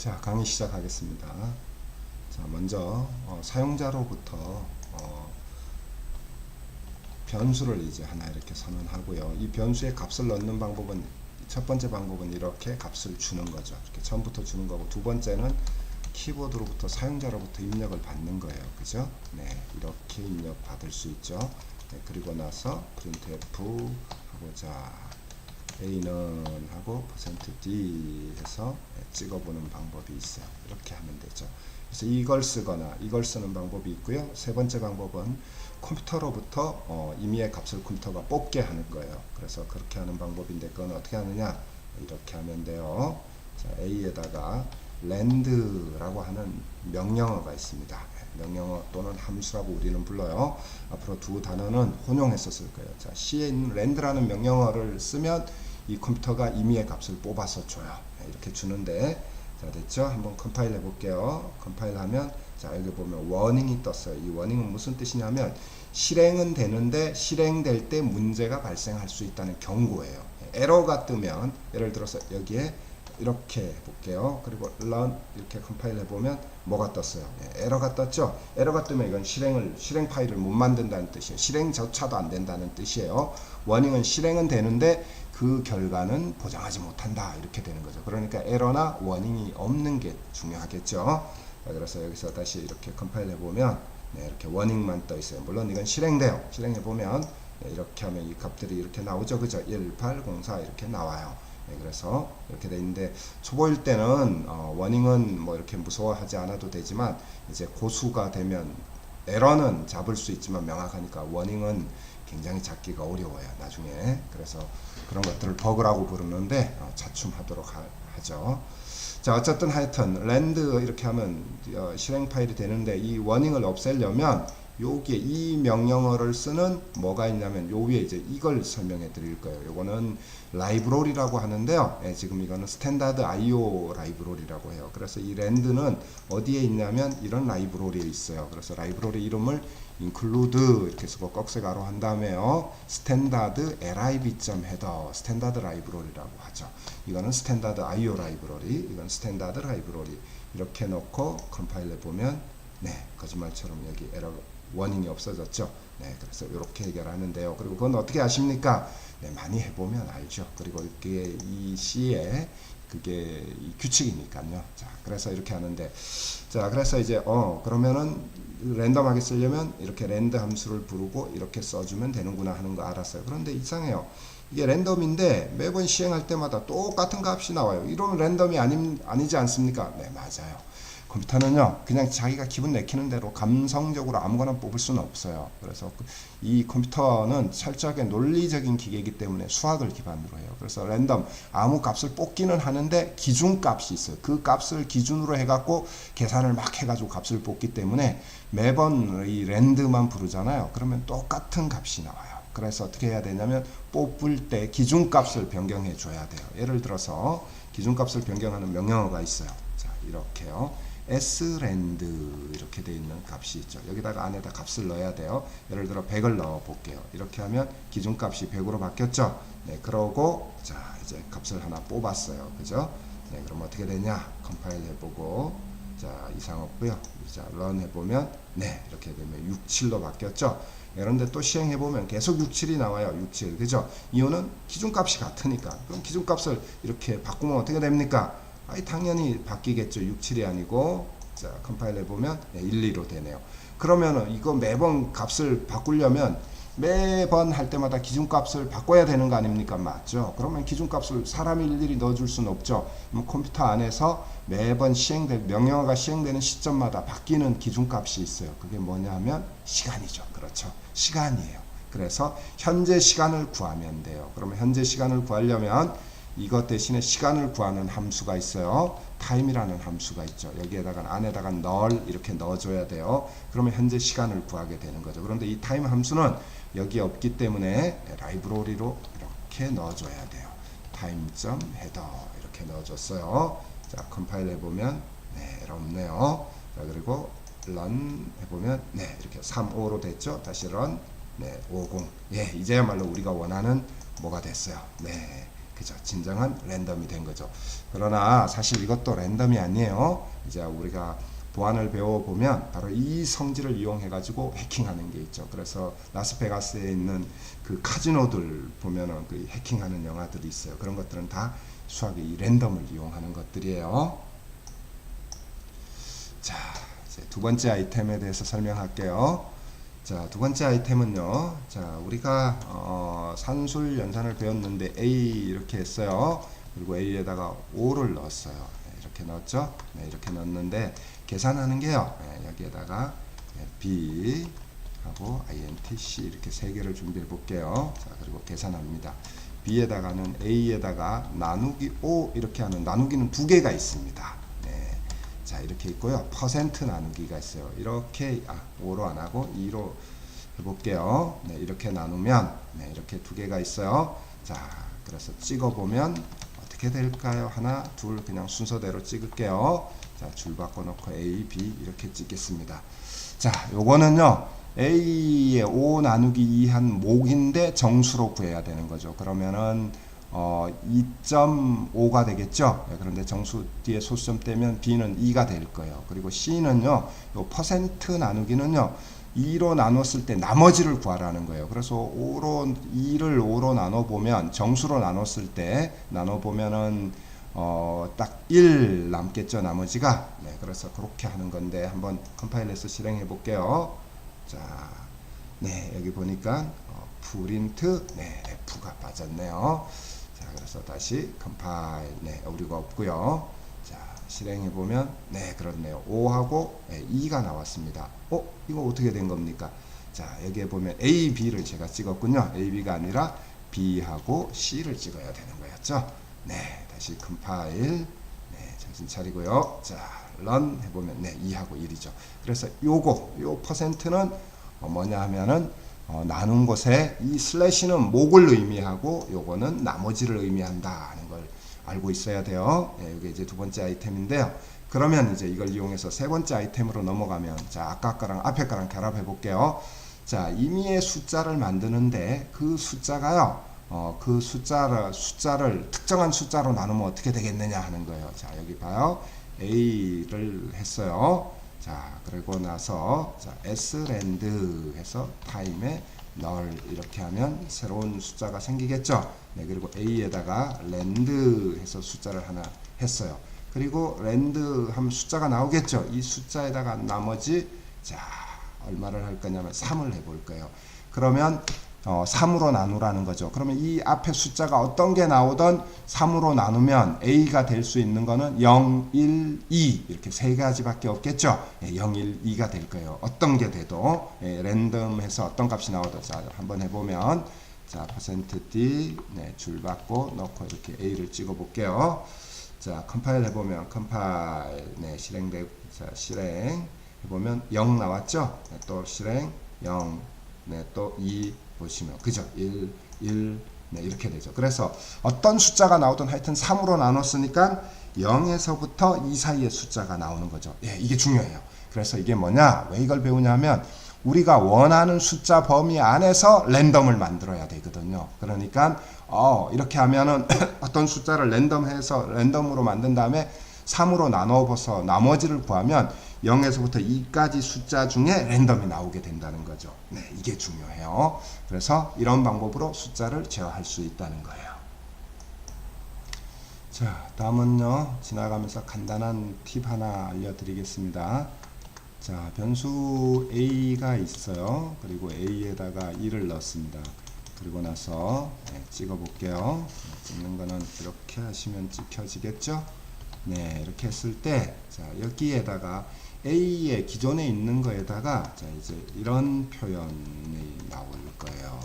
자, 강의 시작하겠습니다. 자, 먼저 사용자로부터 변수를 이제 하나 이렇게 선언하고요. 이 변수에 값을 넣는 방법은 첫 번째 방법은 이렇게 값을 주는 거죠. 이렇게 처음부터 주는 거고, 두 번째는 키보드로부터 사용자로부터 입력을 받는 거예요. 그죠? 네, 이렇게 입력 받을 수 있죠. 네, 그리고 나서 printf 하고, 자, A는 하고 %D 해서 찍어보는 방법이 있어요. 이렇게 하면 되죠. 그래서 이걸 쓰거나 이걸 쓰는 방법이 있고요. 세 번째 방법은 컴퓨터로부터 임의의 값을 컴퓨터가 뽑게 하는 거예요. 그래서 그렇게 하는 방법인데, 그건 어떻게 하느냐, 이렇게 하면 돼요. 자, A에다가 land라고 하는 명령어가 있습니다. 명령어 또는 함수라고 우리는 불러요. 앞으로 두 단어는 혼용해서 쓸 거예요. 자, C에 있는 land라는 명령어를 쓰면 이 컴퓨터가 임의의 값을 뽑아서 줘요. 이렇게 주는데, 자, 됐죠? 한번 컴파일 해볼게요. 컴파일 하면, 자, 여기 보면 워닝이 떴어요. 이 워닝은 무슨 뜻이냐면, 실행은 되는데 실행될 때 문제가 발생할 수 있다는 경고예요. 에러가 뜨면, 예를 들어서 여기에 이렇게 볼게요. 그리고 run 이렇게 컴파일 해보면 뭐가 떴어요? 에러가 떴죠? 에러가 뜨면 이건 실행 파일을 못 만든다는 뜻이에요. 실행조차도 안 된다는 뜻이에요. 워닝은 실행은 되는데 그 결과는 보장하지 못한다, 이렇게 되는 거죠. 그러니까 에러나 워닝이 없는 게 중요하겠죠. 그래서 여기서 다시 이렇게 컴파일 해보면, 네, 이렇게 워닝만 떠 있어요. 물론 이건 실행돼요. 실행해보면, 네, 이렇게 하면 이 값들이 이렇게 나오죠. 그죠? 1804 이렇게 나와요. 네, 그래서 이렇게 돼 있는데, 초보일 때는 워닝은 뭐 이렇게 무서워하지 않아도 되지만, 이제 고수가 되면 에러는 잡을 수 있지만 명확하니까 워닝은 굉장히 잡기가 어려워요, 나중에. 그래서 그런 것들을 버그라고 부르는데 자춤하도록 하죠. 자, 어쨌든 하여튼 land 이렇게 하면 실행 파일이 되는데, 이 워닝을 없애려면 여기에 이 명령어를 쓰는 뭐가 있냐면, 요 위에 이제 이걸 설명해 드릴 거예요. 요거는 라이브러리라고 하는데요. 예, 지금 이거는 스탠다드 IO 라이브러리라고 해요. 그래서 이 land는 어디에 있냐면 이런 라이브러리에 있어요. 그래서 라이브러리 이름을 include 이렇게 쓰고 꺽쇠 가로 한 다음에요, 스탠다드 lib.header 스탠다드 라이브러리라고 하죠. 이거는 스탠다드 IO 라이브러리, 이건 스탠다드 라이브러리. 이렇게 넣고 컴파일 해보면, 네, 거짓말처럼 여기 에러 워닝이 없어졌죠. 네, 그래서 이렇게 해결하는데요. 그리고 그건 어떻게 아십니까? 네, 많이 해보면 알죠. 그리고 이게 이 C에 그게 이 규칙이니까요. 자, 그래서 이렇게 하는데, 자, 그래서 이제 그러면은 랜덤하게 쓰려면 이렇게 랜드 함수를 부르고 이렇게 써주면 되는구나 하는 거 알았어요. 그런데 이상해요. 이게 랜덤인데 매번 시행할 때마다 똑같은 값이 나와요. 이러면 랜덤이 아니지 않습니까? 네, 맞아요. 컴퓨터는요, 그냥 자기가 기분 내키는 대로 감성적으로 아무거나 뽑을 수는 없어요. 그래서 이 컴퓨터는 철저하게 논리적인 기계이기 때문에 수학을 기반으로 해요. 그래서 랜덤 아무 값을 뽑기는 하는데 기준값이 있어요. 그 값을 기준으로 해갖고 계산을 막 해가지고 값을 뽑기 때문에 매번 이 랜드만 부르잖아요. 그러면 똑같은 값이 나와요. 그래서 어떻게 해야 되냐면, 뽑을 때 기준값을 변경해 줘야 돼요. 예를 들어서 기준값을 변경하는 명령어가 있어요. 자, 이렇게요. srand 이렇게 되어 있는 값이 있죠. 여기다가 안에다 값을 넣어야 돼요. 예를 들어 100을 넣어 볼게요. 이렇게 하면 기준값이 100으로 바뀌었죠. 네, 그러고 자, 이제 값을 하나 뽑았어요. 그죠? 네, 그럼 어떻게 되냐? 컴파일 해보고, 자, 이상 없고요. 자, run 해보면, 네, 이렇게 되면 67로 바뀌었죠. 그런데 또 시행해보면 계속 67이 나와요. 67. 그죠? 이유는 기준값이 같으니까. 그럼 기준값을 이렇게 바꾸면 어떻게 됩니까? 당연히 바뀌겠죠. 67이 아니고, 자, 컴파일 해보면 1, 2로 되네요. 그러면은 이거 매번 값을 바꾸려면 매번 할 때마다 기준값을 바꿔야 되는 거 아닙니까? 맞죠? 그러면 기준값을 사람이 일일이 넣어줄 수는 없죠. 그럼 컴퓨터 안에서 매번 명령어가 시행되는 시점마다 바뀌는 기준값이 있어요. 그게 뭐냐 하면 시간이죠. 그렇죠? 시간이에요. 그래서 현재 시간을 구하면 돼요. 그러면 현재 시간을 구하려면 이것 대신에 시간을 구하는 함수가 있어요. time이라는 함수가 있죠. 여기에다가 안에다가 null 이렇게 넣어줘야 돼요. 그러면 현재 시간을 구하게 되는 거죠. 그런데 이 time 함수는 여기 없기 때문에 라이브러리로 이렇게 넣어줘야 돼요. time.header 이렇게 넣어줬어요. 자, 컴파일 해보면, 네, 에러 없네요. 자, 그리고 run 해보면, 네, 이렇게 35로 됐죠. 다시 run, 네, 50. 예, 이제야말로 우리가 원하는 뭐가 됐어요. 네. 그죠? 진정한 랜덤이 된 거죠. 그러나 사실 이것도 랜덤이 아니에요. 이제 우리가 보안을 배워보면 바로 이 성질을 이용해 가지고 해킹하는 게 있죠. 그래서 라스베가스에 있는 그 카지노들 보면은 그 해킹하는 영화들이 있어요. 그런 것들은 다 수학의 이 랜덤을 이용하는 것들이에요. 자, 이제 두 번째 아이템에 대해서 설명할게요. 자, 두 번째 아이템은요. 자, 우리가 산술 연산을 배웠는데 A 이렇게 했어요. 그리고 A에다가 5를 넣었어요. 네, 이렇게 넣었죠. 네, 이렇게 넣었는데 계산하는 게요. 네, 여기에다가 B 하고 int C 이렇게 세 개를 준비해 볼게요. 자, 그리고 계산합니다. B에다가는 A에다가 나누기 5 이렇게 하는 나누기는 두 개가 있습니다. 네. 자, 이렇게 있고요. 퍼센트 나누기가 있어요. 이렇게 5로 안 하고 2로 해볼게요. 네, 이렇게 나누면 네, 이렇게 두 개가 있어요. 자, 그래서 찍어보면 어떻게 될까요? 하나, 둘 그냥 순서대로 찍을게요. 자, 줄 바꿔놓고 A, B 이렇게 찍겠습니다. 자, 요거는요. A의 5 나누기 2 한 목인데 정수로 구해야 되는 거죠. 그러면은 2.5가 되겠죠. 네, 그런데 정수 뒤에 소수점 떼면 B는 2가 될 거예요. 그리고 C는요, 요 퍼센트 나누기는요, 2로 나눴을 때 나머지를 구하라는 거예요. 그래서 2를 5로 나눠보면, 정수로 나눴을 때, 나눠보면은, 딱 1 남겠죠, 나머지가. 네, 그래서 그렇게 하는 건데, 한번 컴파일해서 실행해 볼게요. 자, 네, 여기 보니까, 프린트, 네, F가 빠졌네요. 자, 그래서 다시 컴파일, 네, 오류가 없고요. 자, 실행해 보면, 네, 그렇네요. 5하고 2가 나왔습니다. 이거 어떻게 된 겁니까? 자, 여기에 보면 A, B를 제가 찍었군요. A, B가 아니라 B하고 C를 찍어야 되는 거였죠. 네, 다시 컴파일, 네, 정신 차리고요. 자, 런 해보면, 네, 2하고 1이죠. 그래서 요 퍼센트는 뭐냐 하면은, 나눈 곳에 이 슬래시는 목을 의미하고 요거는 나머지를 의미한다 하는 걸 알고 있어야 돼요. 예, 이게 이제 두 번째 아이템인데요. 그러면 이제 이걸 이용해서 세 번째 아이템으로 넘어가면, 자, 아까 거랑 앞에 거랑 결합해 볼게요. 자, 임의의 숫자를 만드는데 그 숫자가요, 그 숫자를 특정한 숫자로 나누면 어떻게 되겠느냐 하는 거예요. 자, 여기 봐요. A를 했어요. 자, 그리고 나서 자, srand 해서 타임에 null 이렇게 하면 새로운 숫자가 생기겠죠. 네, 그리고 a에다가 rand 해서 숫자를 하나 했어요. 그리고 rand 하면 숫자가 나오겠죠. 이 숫자에다가 나머지 자, 얼마를 할 거냐면 3을 해볼 거예요. 그러면 3으로 나누라는 거죠. 그러면 이 앞에 숫자가 어떤 게 나오던 3으로 나누면 A가 될 수 있는 거는 0, 1, 2 이렇게 세 가지밖에 없겠죠. 0, 1, 2가 될 거예요. 어떤 게 돼도 랜덤해서 어떤 값이 나오든 자, 한번 해보면 자, %d 네, 줄 받고 넣고 이렇게 A를 찍어 볼게요. 자, 컴파일 해보면 컴파일 네, 자, 실행 해보면 0 나왔죠. 네, 또 실행 0 네, 또 2 보시면 그죠? 1, 1, 네, 이렇게 되죠. 그래서 어떤 숫자가 나오든 하여튼 3으로 나눴으니까 0에서부터 2 사이의 숫자가 나오는 거죠. 예, 이게 중요해요. 그래서 이게 뭐냐? 왜 이걸 배우냐면 우리가 원하는 숫자 범위 안에서 랜덤을 만들어야 되거든요. 그러니까 이렇게 하면은 어떤 숫자를 랜덤으로 만든 다음에 3으로 나눠서 나머지를 구하면 0에서부터 2까지 숫자 중에 랜덤이 나오게 된다는 거죠. 네, 이게 중요해요. 그래서 이런 방법으로 숫자를 제어할 수 있다는 거예요. 자, 다음은요. 지나가면서 간단한 팁 하나 알려드리겠습니다. 자, 변수 A가 있어요. 그리고 A에다가 2를 넣습니다. 그리고 나서 찍어 볼게요. 찍는 거는 이렇게 하시면 찍혀지겠죠? 네, 이렇게 했을 때, 자, 여기에다가 A의 기존에 있는 거에다가, 자, 이제 이런 표현이 나올 거예요.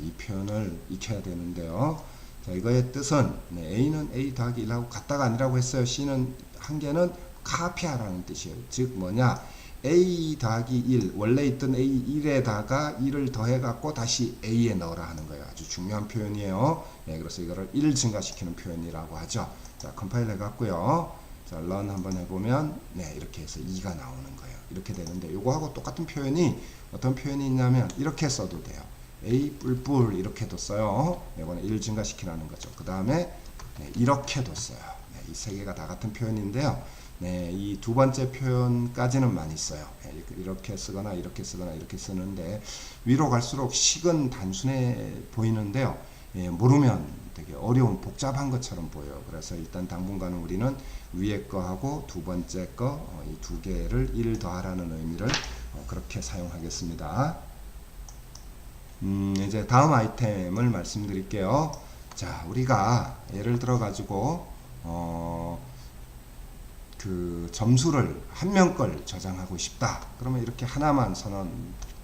이 표현을 익혀야 되는데요. 자, 이거의 뜻은, 네, A는 A 더하기 1하고 같다가 아니라고 했어요. C는 한 개는 카피하라는 뜻이에요. 즉, 뭐냐, A 더하기 1, 원래 있던 A 1에다가 1을 더해갖고 다시 A에 넣으라 하는 거예요. 아주 중요한 표현이에요. 네, 그래서 이거를 1 증가시키는 표현이라고 하죠. 자, 컴파일 해갖고요. 자, run 한번 해보면, 네, 이렇게 해서 2가 나오는 거예요. 이렇게 되는데, 요거하고 똑같은 표현이, 어떤 표현이 있냐면, 이렇게 써도 돼요. A 뿔뿔 이렇게 뒀어요. 이거는 1 증가시키라는 거죠. 그 다음에 네, 이렇게 뒀어요. 네, 이 세 개가 다 같은 표현인데요. 네, 이 두 번째 표현까지는 많이 써요. 네, 이렇게 쓰거나 이렇게 쓰거나 이렇게 쓰는데 위로 갈수록 식은 단순해 보이는데요. 예, 모르면 되게 어려운 복잡한 것처럼 보여요. 그래서 일단 당분간은 우리는 위에 거하고 두 번째 거 이 두 개를 1 더하라는 의미를 그렇게 사용하겠습니다. 이제 다음 아이템을 말씀드릴게요. 자, 우리가 예를 들어 가지고 그 점수를 한 명 걸 저장하고 싶다. 그러면 이렇게 하나만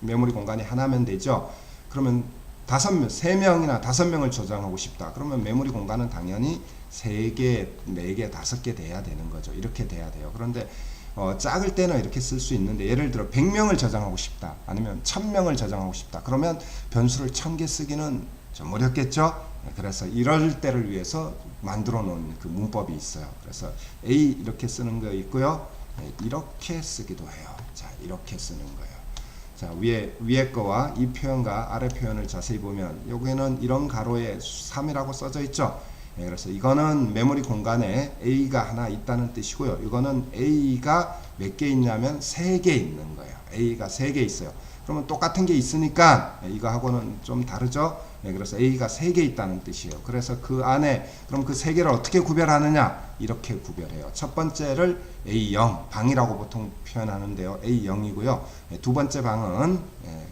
메모리 공간이 하나면 되죠. 그러면 3명이나 5명을 저장하고 싶다. 그러면 메모리 공간은 당연히 3개, 4개, 5개 돼야 되는 거죠. 이렇게 돼야 돼요. 그런데 작을 때는 이렇게 쓸 수 있는데 예를 들어 100명을 저장하고 싶다. 아니면 1000명을 저장하고 싶다. 그러면 변수를 1000개 쓰기는 좀 어렵겠죠. 그래서 이럴 때를 위해서 만들어 놓은 그 문법이 있어요. 그래서 A 이렇게 쓰는 거 있고요. 이렇게 쓰기도 해요. 자, 이렇게 쓰는 거예요. 자, 위에 거와 이 표현과 아래 표현을 자세히 보면 여기는 이런 가로에 3이라고 써져 있죠. 그래서 이거는 메모리 공간에 A가 하나 있다는 뜻이고요. 이거는 A가 몇 개 있냐면 3개 있는 거예요. A가 3개 있어요. 그러면 똑같은 게 있으니까 이거하고는 좀 다르죠. 그래서 A가 3개 있다는 뜻이에요. 그래서 그 안에 그럼 그 3개를 어떻게 구별하느냐? 이렇게 구별해요. 첫 번째를 A0 방이라고 보통 표현하는데요. A0이고요. 두 번째 방은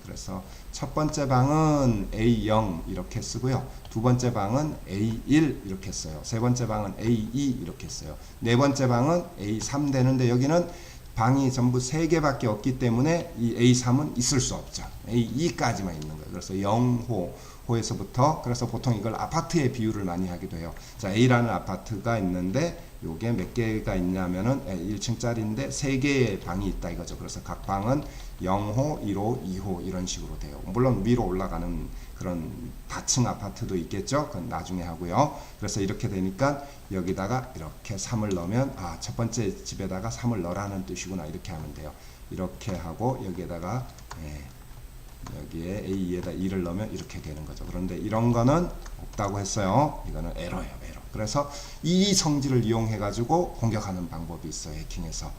그래서 첫 번째 방은 A0 이렇게 쓰고요. 두 번째 방은 A1 이렇게 써요. 세 번째 방은 A2 이렇게 써요. 네 번째 방은 A3 되는데 여기는 방이 전부 3개밖에 없기 때문에 이 A3은 있을 수 없죠. A2까지만 있는 거예요. 그래서 0호에서부터 그래서 보통 이걸 아파트에 비유를 많이 하기도 해요. 자, A라는 아파트가 있는데 요게 몇 개가 있냐면은 1층짜리인데 3개의 방이 있다 이거죠. 그래서 각 방은 0호, 1호, 2호 이런 식으로 돼요. 물론 위로 올라가는 그런 다층 아파트도 있겠죠. 그건 나중에 하고요. 그래서 이렇게 되니까 여기다가 이렇게 3을 넣으면 첫 번째 집에다가 3을 넣으라는 뜻이구나. 이렇게 하면 돼요. 이렇게 하고 여기에다가 여기에 A에다 2를 넣으면 이렇게 되는 거죠. 그런데 이런 거는 없다고 했어요. 이거는 에러예요. 에러. 그래서 이 성질을 이용해 가지고 공격하는 방법이 있어요. 해킹에서.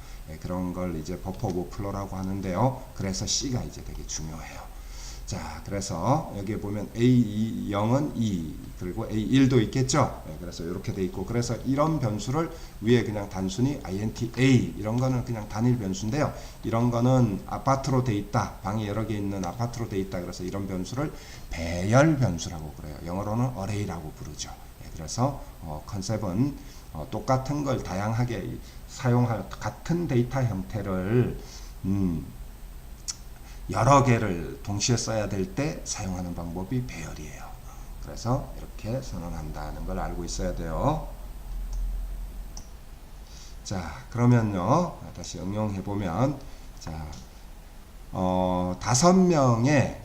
그런 걸 이제 버퍼 오버플로라고 하는데요. 그래서 C가 이제 되게 중요해요. 자, 그래서 여기에 보면 A0은 2 그리고 A1도 있겠죠. 그래서 이렇게 돼 있고 그래서 이런 변수를 위에 그냥 단순히 int A 이런 거는 그냥 단일 변수인데요. 이런 거는 아파트로 돼 있다. 방이 여러 개 있는 아파트로 돼 있다. 그래서 이런 변수를 배열 변수라고 그래요. 영어로는 array라고 부르죠. 그래서 컨셉은 똑같은 걸 다양하게 사용할 같은 데이터 형태를 여러 개를 동시에 써야 될 때 사용하는 방법이 배열이에요. 그래서 이렇게 선언한다는 걸 알고 있어야 돼요. 자, 그러면요. 다시 응용해 보면 자, 5명의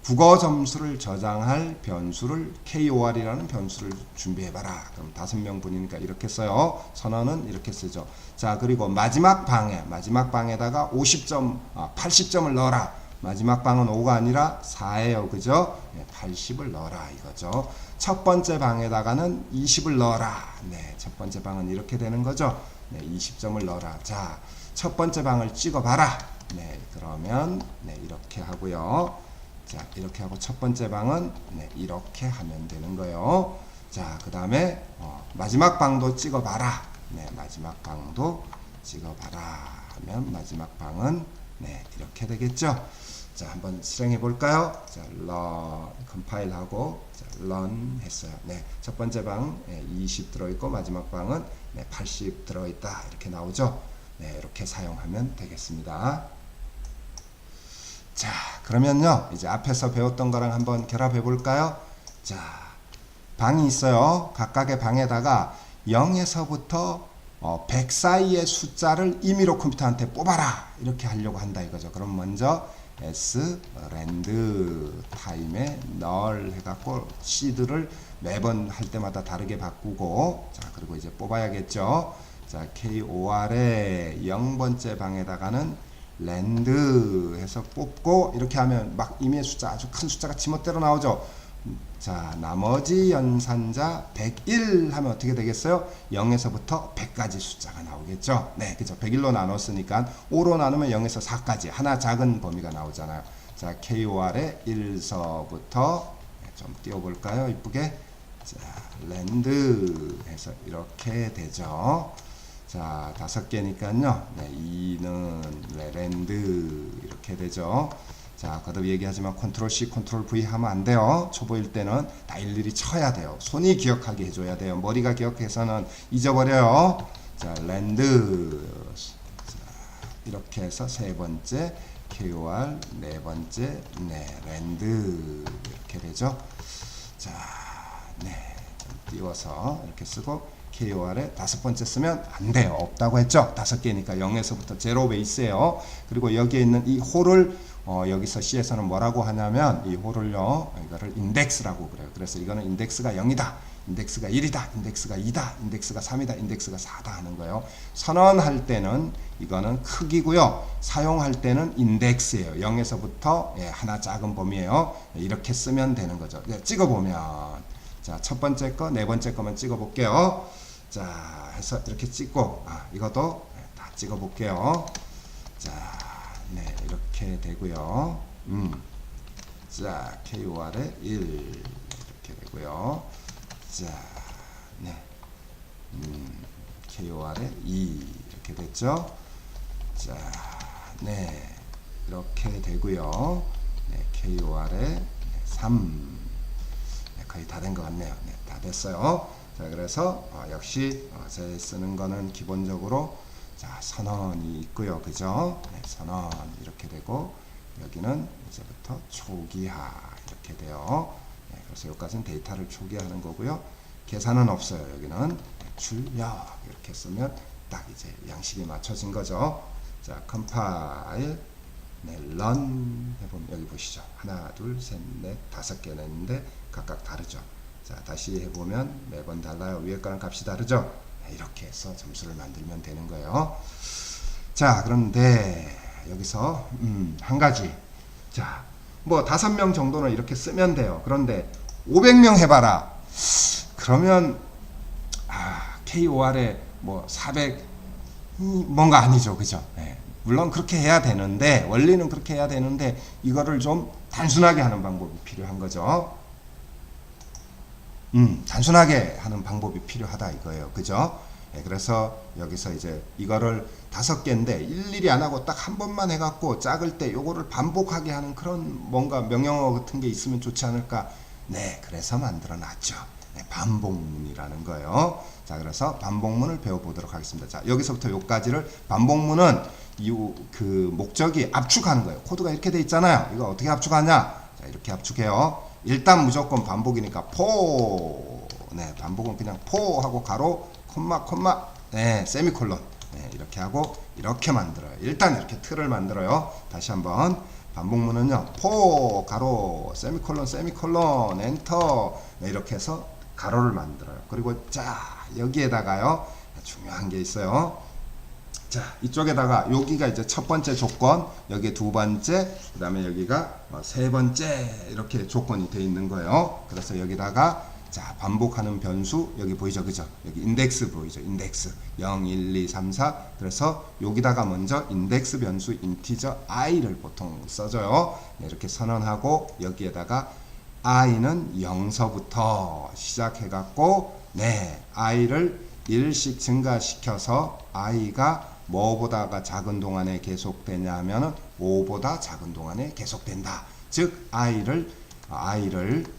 국어 점수를 저장할 변수를 KOR이라는 변수를 준비해봐라. 그럼 5명 분이니까 이렇게 써요. 선언은 이렇게 쓰죠. 자, 그리고 마지막 방에다가 50점, 80점을 넣어라. 마지막 방은 5가 아니라 4예요. 그죠? 80을 넣어라. 이거죠. 첫 번째 방에다가는 20을 넣어라. 네, 첫 번째 방은 이렇게 되는 거죠. 네, 20점을 넣어라. 자, 첫 번째 방을 찍어봐라. 네, 그러면 이렇게 하고요. 자, 이렇게 하고 첫 번째 방은 이렇게 하면 되는 거예요. 자, 그 다음에 마지막 방도 찍어봐라. 네, 마지막 방도 찍어봐라 하면 마지막 방은 이렇게 되겠죠. 자, 한번 실행해 볼까요? 자, 컴파일 하고 run 했어요. 네, 첫 번째 방 20 들어있고 마지막 방은 80 들어있다. 이렇게 나오죠. 네, 이렇게 사용하면 되겠습니다. 자, 그러면요 이제 앞에서 배웠던 거랑 한번 결합해 볼까요? 자, 방이 있어요. 각각의 방에다가 0에서부터 100 사이의 숫자를 임의로 컴퓨터한테 뽑아라 이렇게 하려고 한다 이거죠. 그럼 먼저 s rand time에 null 해갖고 seed를 매번 할 때마다 다르게 바꾸고 자, 그리고 이제 뽑아야겠죠. 자, KOR의 0번째 방에다가는 랜드 해서 뽑고 이렇게 하면 막 임의의 숫자 아주 큰 숫자가 지멋대로 나오죠. 자, 나머지 연산자 101 하면 어떻게 되겠어요? 0에서부터 100까지 숫자가 나오겠죠. 네, 그죠. 101로 나눴으니까 5로 나누면 0에서 4까지 하나 작은 범위가 나오잖아요. 자, KOR에 1서부터 좀 띄워볼까요? 이쁘게. 자, 랜드 해서 이렇게 되죠. 자, 5개니까요. 네, 2는 랜드 이렇게 되죠. 자, 거듭 얘기하지만 컨트롤 C, 컨트롤 V 하면 안 돼요. 초보일 때는 다 일일이 쳐야 돼요. 손이 기억하게 해줘야 돼요. 머리가 기억해서는 잊어버려요. 자, 랜드. 자, 이렇게 해서 세 번째 KOR, 네 번째, 네, 랜드 이렇게 되죠. 자, 네, 좀 띄워서 이렇게 쓰고 KOR에 5번째 쓰면 안 돼요. 없다고 했죠. 5개니까 0에서부터 제로 베이스예요. 그리고 여기에 있는 이 홀을 여기서 C에서는 뭐라고 하냐면 이 홀을요, 이거를 인덱스라고 그래요. 그래서 이거는 인덱스가 0이다, 인덱스가 1이다, 인덱스가 2다, 인덱스가 3이다, 인덱스가 4다 하는 거예요. 선언할 때는 이거는 크기고요. 사용할 때는 인덱스예요. 0에서부터 하나 작은 범위예요. 이렇게 쓰면 되는 거죠. 찍어보면 자, 첫 번째 거, 네 번째 거만 찍어볼게요. 자, 해서 이렇게 찍고 이것도 다 찍어볼게요. 자, 네, 이렇게 되고요. 자, KOR에 1 이렇게 되고요. 자, 네, KOR에 2 이렇게 됐죠. 자, 네, 이렇게 되고요. 네, KOR에 3 거의 다 된 것 같네요. 네, 다 됐어요. 자, 그래서 역시 제 쓰는 거는 기본적으로 자, 선언이 있고요. 그죠? 네, 선언 이렇게 되고 여기는 이제부터 초기화 이렇게 돼요. 네, 그래서 여기까지는 데이터를 초기화하는 거고요. 계산은 없어요. 여기는 출력 이렇게 쓰면 딱 이제 양식이 맞춰진 거죠. 자, 컴파일 네, run 해보면 여기 보시죠. 하나, 둘, 셋, 넷, 5개 냈는데 각각 다르죠. 자, 다시 해보면 매번 달라요. 위에 거랑 값이 다르죠. 네, 이렇게 해서 점수를 만들면 되는 거예요. 자, 그런데 여기서 한 가지. 자, 뭐 5명 정도는 이렇게 쓰면 돼요. 그런데 500명 해봐라. 그러면 KOR에 뭐 400 뭔가 아니죠. 그죠? 네. 물론 그렇게 해야 되는데 원리는 그렇게 해야 되는데 이거를 좀 단순하게 하는 방법이 필요한 거죠. 단순하게 하는 방법이 필요하다 이거예요. 그죠? 네, 그래서 여기서 이제 이거를 5개인데 일일이 안 하고 딱 한 번만 해갖고 작을 때 요거를 반복하게 하는 그런 뭔가 명령어 같은 게 있으면 좋지 않을까. 네, 그래서 만들어 놨죠. 네, 반복문이라는 거예요. 자, 그래서 반복문을 배워보도록 하겠습니다. 자, 여기서부터 요까지를 반복문은 그 목적이 압축하는 거예요. 코드가 이렇게 돼 있잖아요. 이거 어떻게 압축하냐? 자, 이렇게 압축해요. 일단 무조건 반복이니까 포. 네, 반복은 그냥 포 하고 가로 콤마 네, 세미콜론. 네, 이렇게 하고 이렇게 만들어요. 일단 이렇게 틀을 만들어요. 다시 한번 반복문은요. 포 가로 세미콜론 엔터. 네, 이렇게 해서 가로를 만들어요. 그리고 자, 여기에다가요. 중요한 게 있어요. 자, 이쪽에다가 여기가 이제 첫 번째 조건, 여기 두 번째, 그 다음에 여기가 세 번째 이렇게 조건이 되어 있는 거예요. 그래서 여기다가 자, 반복하는 변수 여기 보이죠, 그죠? 여기 인덱스 보이죠, 인덱스 0, 1, 2, 3, 4. 그래서 여기다가 먼저 인덱스 변수 인티저 i를 보통 써줘요. 네, 이렇게 선언하고 여기에다가 i는 0서부터 시작해갖고 네, i를 1씩 증가시켜서 i가 뭐보다가 작은 동안에 계속되냐 하면은 5보다 작은 동안에 계속된다. 즉 i를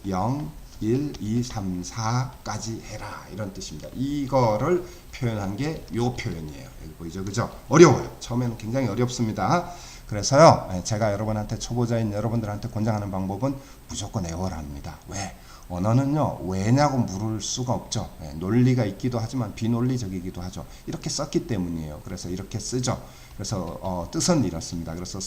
0, 1, 2, 3, 4까지 해라 이런 뜻입니다. 이거를 표현한 게 요 표현이에요. 여기 보이죠, 그죠? 어려워요. 처음에는 굉장히 어렵습니다. 그래서요, 제가 여러분한테 초보자인 여러분들한테 권장하는 방법은 무조건 애월합니다. 왜? 언어는요, 왜냐고 물을 수가 없죠. 논리가 있기도 하지만 비논리적이기도 하죠. 이렇게 썼기 때문이에요. 그래서 이렇게 쓰죠. 그래서 뜻은 이렇습니다. 그래서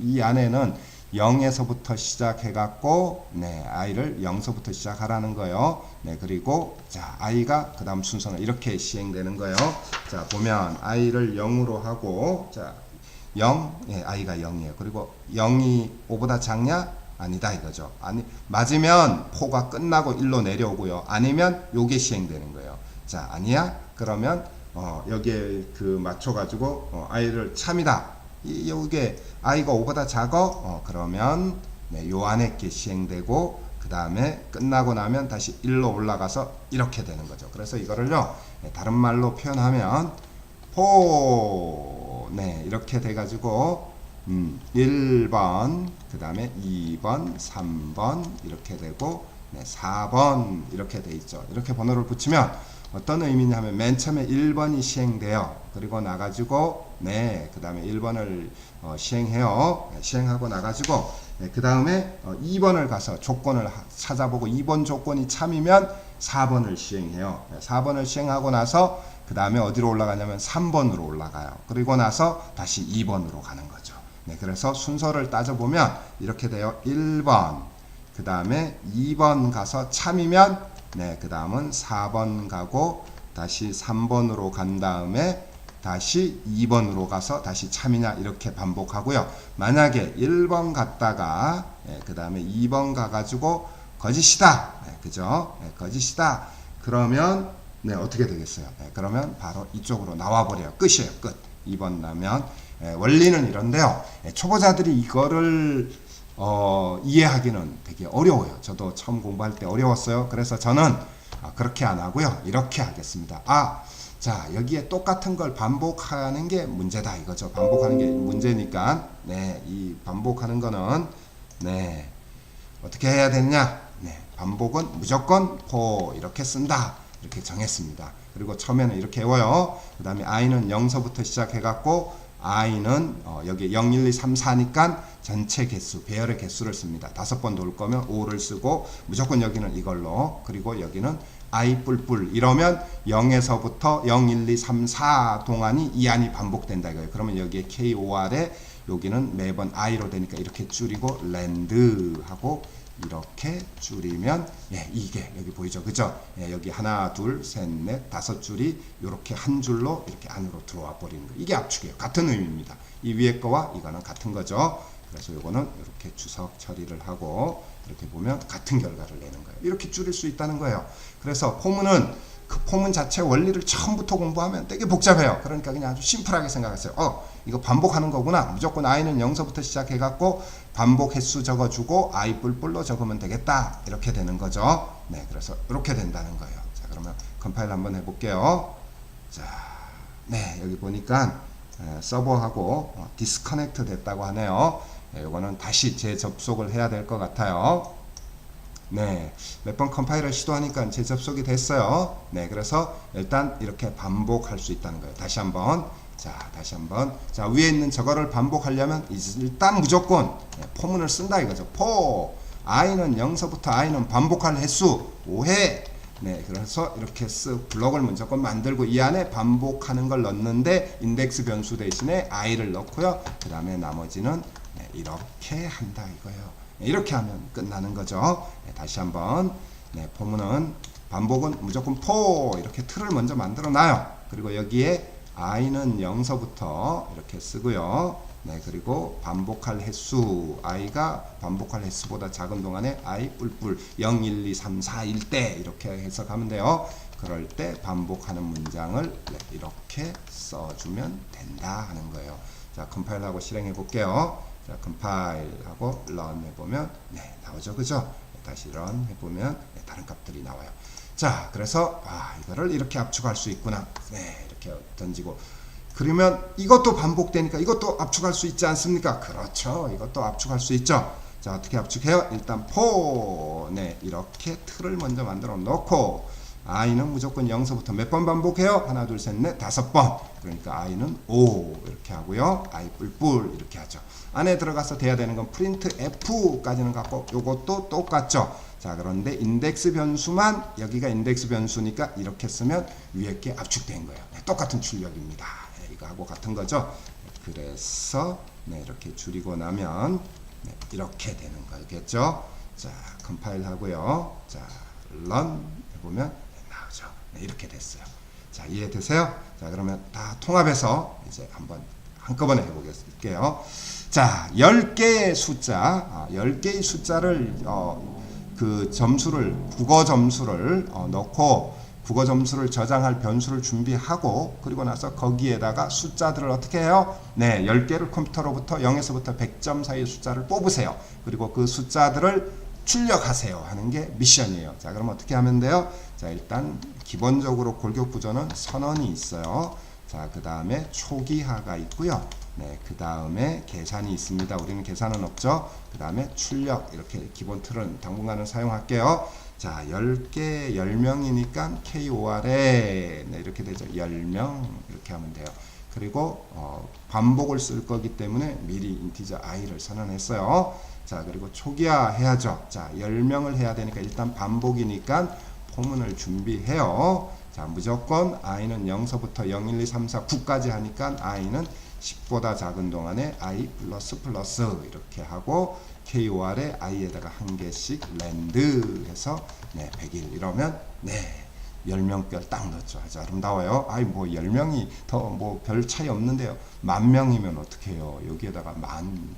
이 안에는 0에서부터 시작해갖고 네, i를 0서부터 시작하라는 거예요. 네, 그리고 자, i가 그 다음 순서는 이렇게 시행되는 거예요. 자, 보면 i를 0으로 하고 자, 0, 예, i가 0이에요. 그리고 0이 5보다 작냐? 아니다 이거죠. 아니, 맞으면 포가 끝나고 1로 내려오고요. 아니면 요게 시행되는 거예요. 자, 아니야? 그러면 여기에 그 맞춰가지고 i를 참이다. 요게 i가 5보다 작어? 그러면 네, 요 안에 게 시행되고 그 다음에 끝나고 나면 다시 1로 올라가서 이렇게 되는 거죠. 그래서 이거를요, 다른 말로 표현하면 포, 네, 이렇게 돼가지고 1번, 그 다음에 2번, 3번 이렇게 되고, 네, 4번 이렇게 돼 있죠. 이렇게 번호를 붙이면 어떤 의미냐면 맨 처음에 1번이 시행돼요. 그리고 나가지고 네, 그 다음에 1번을 시행해요. 네, 시행하고 나가지고 네, 그 다음에 2번을 가서 조건을 찾아보고 2번 조건이 참이면 4번을 시행해요. 네, 4번을 시행하고 나서 그 다음에 어디로 올라가냐면 3번으로 올라가요. 그리고 나서 다시 2번으로 가는 거죠. 네, 그래서 순서를 따져보면 이렇게 돼요. 1번, 그 다음에 2번 가서 참이면 네, 그 다음은 4번 가고 다시 3번으로 간 다음에 다시 2번으로 가서 다시 참이냐 이렇게 반복하고요. 만약에 1번 갔다가 네, 그 다음에 2번 가가지고 거짓이다. 네, 그죠? 네, 거짓이다. 그러면 네, 어떻게 되겠어요? 네, 그러면 바로 이쪽으로 나와버려요. 끝이에요. 끝. 2번 나면 원리는 이런데요. 초보자들이 이거를 이해하기는 되게 어려워요. 저도 처음 공부할 때 어려웠어요. 그래서 저는 그렇게 안 하고요. 이렇게 하겠습니다. 자, 여기에 똑같은 걸 반복하는 게 문제다 이거죠. 반복하는 게 문제니까 네, 이 반복하는 거는 네, 어떻게 해야 되느냐? 네, 반복은 무조건 포 이렇게 쓴다. 이렇게 정했습니다. 그리고 처음에는 이렇게 외워요. 그 다음에 i는 0서부터 시작해갖고 i는 여기 0, 1, 2, 3, 4니까 전체 개수, 배열의 개수를 씁니다. 5번 돌 거면 5를 쓰고 무조건 여기는 이걸로, 그리고 여기는 i 뿔뿔 이러면 0에서부터 0, 1, 2, 3, 4 동안이 이 안이 반복된다 이거예요. 그러면 여기에 KOR에 여기는 매번 i로 되니까 이렇게 줄이고 랜드 하고 이렇게 줄이면 예, 이게 여기 보이죠, 그죠? 예, 여기 하나, 둘, 셋, 넷, 5줄이 이렇게 한 줄로 이렇게 안으로 들어와 버리는 거. 이게 압축이에요. 같은 의미입니다. 이 위에 거와 이거는 같은 거죠. 그래서 요거는 이렇게 주석 처리를 하고 이렇게 보면 같은 결과를 내는 거예요. 이렇게 줄일 수 있다는 거예요. 그래서 포문은 그 포문 자체 원리를 처음부터 공부하면 되게 복잡해요. 그러니까 그냥 아주 심플하게 생각하세요. 이거 반복하는 거구나. 무조건 i는 0서부터 시작해갖고 반복 횟수 적어주고 i 뿔뿔로 적으면 되겠다. 이렇게 되는 거죠. 네, 그래서 이렇게 된다는 거예요. 자, 그러면 컴파일 한번 해볼게요. 자, 네, 여기 보니까 서버하고 디스커넥트 됐다고 하네요. 네, 이거는 다시 재접속을 해야 될 것 같아요. 네, 몇 번 컴파일을 시도하니까 재접속이 됐어요. 네, 그래서 일단 이렇게 반복할 수 있다는 거예요. 다시 한번. 자, 다시 한번. 자, 위에 있는 저거를 반복하려면 일단 무조건 포문을 쓴다 이거죠. 포 i는 0서부터 i는 반복할 횟수 5회. 네, 그래서 이렇게 쓱 블럭을 무조건 만들고 이 안에 반복하는 걸 넣는데 인덱스 변수 대신에 i를 넣고요. 그 다음에 나머지는 네, 이렇게 한다 이거예요. 이렇게 하면 끝나는 거죠. 네, 다시 한번. 네, 포문은 반복은 무조건 포 이렇게 틀을 먼저 만들어 놔요. 그리고 여기에 i는 0서부터 이렇게 쓰고요. 네, 그리고 반복할 횟수 i가 반복할 횟수보다 작은 동안에 i 뿔뿔 0, 1, 2, 3, 4일 때 이렇게 해석하면 돼요. 그럴 때 반복하는 문장을 네, 이렇게 써주면 된다 하는 거예요. 자, 컴파일하고 실행해 볼게요. 자, 컴파일하고 런 해보면 네, 나오죠, 그죠? 다시 런 해보면 네, 다른 값들이 나와요. 자, 그래서 이거를 이렇게 압축할 수 있구나. 네, 이렇게 던지고 그러면 이것도 반복되니까 이것도 압축할 수 있지 않습니까? 그렇죠. 이것도 압축할 수 있죠. 자, 어떻게 압축해요? 일단 포 네, 이렇게 틀을 먼저 만들어 놓고 i는 무조건 0서부터 몇 번 반복해요? 하나, 둘, 셋, 넷, 5번. 그러니까 i는 5 이렇게 하고요. i 뿔뿔 이렇게 하죠. 안에 들어가서 돼야 되는 건 프린트 f까지는 같고 요것도 똑같죠. 자, 그런데 인덱스 변수만 여기가 인덱스 변수니까 이렇게 쓰면 위에 게 압축된 거예요. 네, 똑같은 출력입니다. 네, 이거하고 같은 거죠. 그래서 네, 이렇게 줄이고 나면 네, 이렇게 되는 거겠죠. 자, 컴파일 하고요. 자, 런 해보면 나오죠. 네, 이렇게 됐어요. 자, 이해되세요? 자, 그러면 다 통합해서 이제 한번 한꺼번에 해보겠게요. 자, 10개의 숫자, 10개의 숫자를 그 점수를 국어 점수를 넣고 국어 점수를 저장할 변수를 준비하고 그리고 나서 거기에다가 숫자들을 어떻게 해요? 네, 10개를 컴퓨터로부터 0에서부터 100점 사이의 숫자를 뽑으세요. 그리고 그 숫자들을 출력하세요 하는 게 미션이에요. 자, 그럼 어떻게 하면 돼요? 자, 일단 기본적으로 골격 구조는 선언이 있어요. 자, 그 다음에 초기하가 있고요. 네, 그 다음에 계산이 있습니다. 우리는 계산은 없죠. 그 다음에 출력, 이렇게 기본 틀은 당분간은 사용할게요. 자, 10개, 10명이니까 KOR에 네, 이렇게 되죠. 10명 이렇게 하면 돼요. 그리고 반복을 쓸 거기 때문에 미리 인티저 i를 선언했어요. 자, 그리고 초기화 해야죠. 자, 10명을 해야 되니까 일단 반복이니까 포문을 준비해요. 자, 무조건 i는 0서부터 0, 1, 2, 3, 4, 9까지 하니까 i는 10보다 작은 동안에 i 플러스 플러스 이렇게 하고 KOR에 i에다가 한 개씩 랜드 해서 네, 100일 이러면 네, 10명별 딱 넣죠. 아주 아름다워요. 아이 뭐 10명이 더 뭐 별 차이 없는데요. 10,000명이면 어떻게 해요? 여기에다가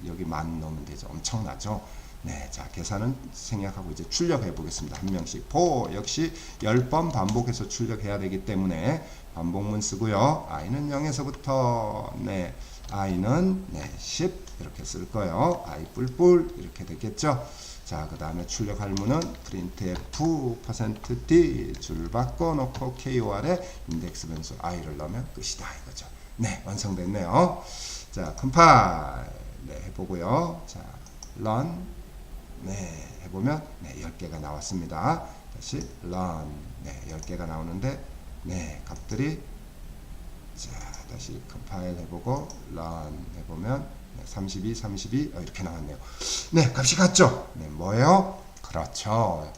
여기 10,000 넣으면 되죠. 엄청나죠? 네, 자, 계산은 생략하고 이제 출력해 보겠습니다. 한 명씩. 역시 10번 반복해서 출력해야 되기 때문에 반복문 쓰고요. i는 0에서부터 네, i는 네, 10 이렇게 쓸 거예요. i 뿔뿔 이렇게 되겠죠. 자, 그 다음에 출력 할문은 printf %d 줄 바꿔 놓고 KOR에 인덱스 변수 i를 넣으면 끝이다 이거죠. 네, 완성됐네요. 자, 컴파일 네, 해보고요. 자, run 네, 해보면 네, 10개가 나왔습니다. 다시 run 네, 10개가 나오는데 네, 값들이 자, 다시 컴파일 해보고 run 해보면 32, 32 이렇게 나왔네요. 네, 값이 같죠? 네, 뭐예요? 그렇죠.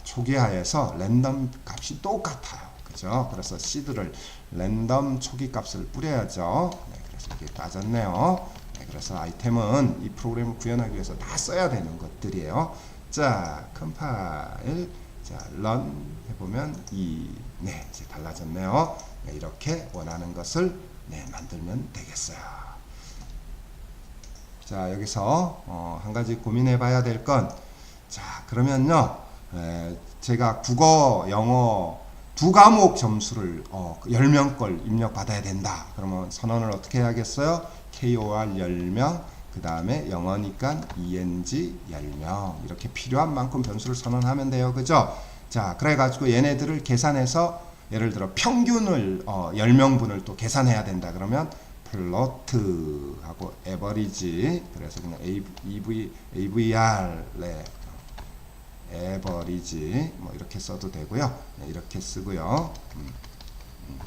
초기화해서 랜덤 값이 똑같아요. 그죠? 그래서 시드를 랜덤 초기 값을 뿌려야죠. 네, 그래서 이게 빠졌네요. 네, 그래서 아이템은 이 프로그램을 구현하기 위해서 다 써야 되는 것들이에요. 자, 컴파일, 자, run 해보면 네, 이제 달라졌네요. 네, 이렇게 원하는 것을 네, 만들면 되겠어요. 자, 여기서 한 가지 고민해 봐야 될 건, 자, 그러면요, 제가 국어, 영어 두 과목 점수를 10명 걸 입력 받아야 된다. 그러면 선언을 어떻게 해야겠어요? KOR 10명, 그 다음에 영어니까 ENG 10명. 이렇게 필요한 만큼 변수를 선언하면 돼요. 그죠? 자, 그래가지고 얘네들을 계산해서 예를 들어 평균을 10명분을 또 계산해야 된다. 그러면 플로트하고 에버리지 그래서 그냥 AVR 네, 에버리지 뭐 이렇게 써도 되고요. 네, 이렇게 쓰고요.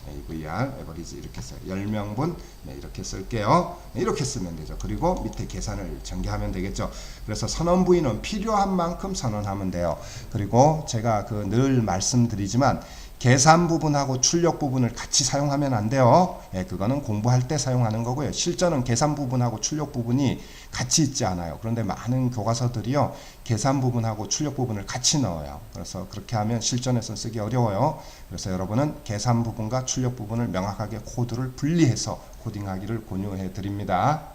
AVR 에버리지 이렇게 써요. 10명분 네, 이렇게 쓸게요. 네, 이렇게 쓰면 되죠. 그리고 밑에 계산을 전개하면 되겠죠. 그래서 선언 부위는 필요한 만큼 선언하면 돼요. 그리고 제가 늘 말씀드리지만 계산 부분하고 출력 부분을 같이 사용하면 안 돼요. 예, 그거는 공부할 때 사용하는 거고요. 실전은 계산 부분하고 출력 부분이 같이 있지 않아요. 그런데 많은 교과서들이요, 계산 부분하고 출력 부분을 같이 넣어요. 그래서 그렇게 하면 실전에서 쓰기 어려워요. 그래서 여러분은 계산 부분과 출력 부분을 명확하게 코드를 분리해서 코딩하기를 권유해 드립니다.